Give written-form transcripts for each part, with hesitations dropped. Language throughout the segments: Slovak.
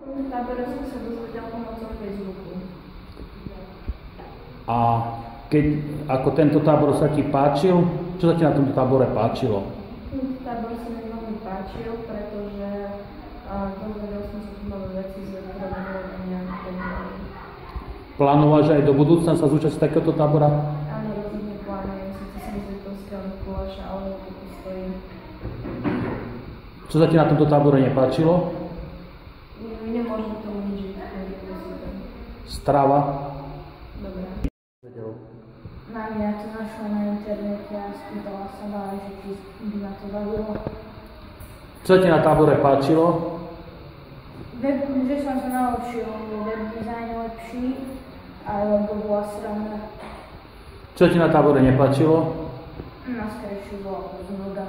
V tábore som sa dozvedel pomocou Facebooku. A ako tento tábor sa ti páčil, čo sa ti na tomto tábore páčilo? Tento tábor sa mi veľmi páčil, pretože dozvedel som sa tu nové veci z programovania. Plánováš aj do budúcna sa zúčastniť takéhoto tábora? Áno, rozhodne plánujem, síce som zvyklovského Mikuláša, ale to stojí. Čo sa ti na tomto tábore nepáčilo? Nemôžem tomu nič vypovedať. Strava? Dobre. Mám ja to našla na internete a spýtala sa ma, že či by ma to bavilo. Čo sa ti na tábore páčilo? Že som sa naučil web design lepší a logo bola sranda. Čo ti na tábore nepáčilo? Na Scratchu bola nuda.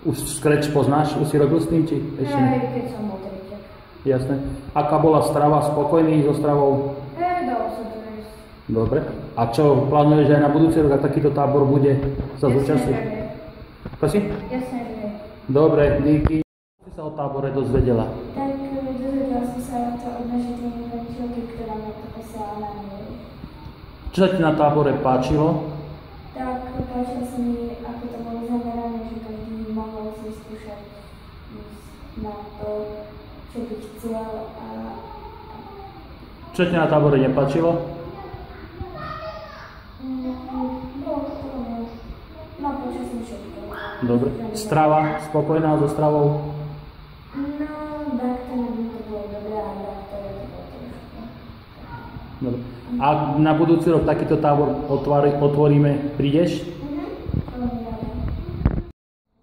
Už Scratch poznáš? Už si robil s tým, či ešte nie? Keď som bol treťak. Jasné. Aká bola strava? Spokojný so stravou? Dalo sa to jesť. Dobre. A čo, plánuješ aj na budúci rok, ak takýto tábor bude sa zúčastniť? Prosím? Jasne, že nie. Dobre, díky. Čo si sa o tábore dozvedela? Tak dozvedela som sa to od našej tréningovky, ktorá ma to posiela na mail. Čo sa ti na tábore páčilo? Tak páčilo sa mi, ako to bolo zamerané, že každý mohol si skúšať na to, čo by chcel a... Čo ti na tábore nepáčilo? No, počas mi všetko. Dobre. Strava? Spokojná so stravou? No, tak to bolo dobré, a tak to bolo trošku. Dobre. A na budúci rok takýto tábor otvoríme, prídeš?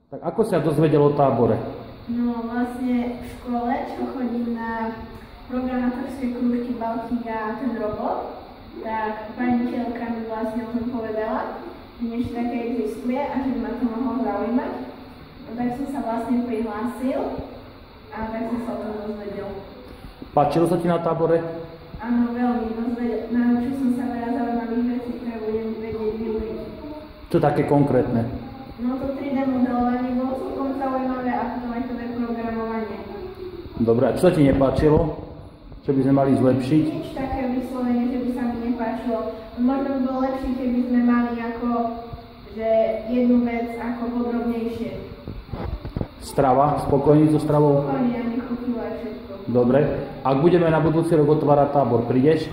Tak ako sa dozvedel o tábore? No, vlastne v škole, čo chodím na programátorské krúžky Baltiga a ten robot, tak pani učiteľka mi vlastne o tom povedala, že niečo také existuje a že by ma to mohlo zaujímať. No, tak som sa vlastne prihlásil a tak som sa o tom dozvedel. Páčilo sa ti na tábore? Áno, veľmi. Naučil som sa veľa zaujímavých vecí, ktoré budem vedieť využiť. Čo také konkrétne? No to 3D modelovanie bolo celkom zaujímavé a potom aj to programovanie. Dobre, a čo sa ti nepáčilo? Čo by sme mali zlepšiť? Nič také vyslovene, že by sa mi nepáčilo. Možno by bolo lepšie, keby sme mali ako, že jednu vec ako podrobnejšie. Strava? Spokojný so stravou? Spokojne, a nechutilo aj všetko. Dobre. Ak budeme na budúci rok otvárať tábor, prídeš?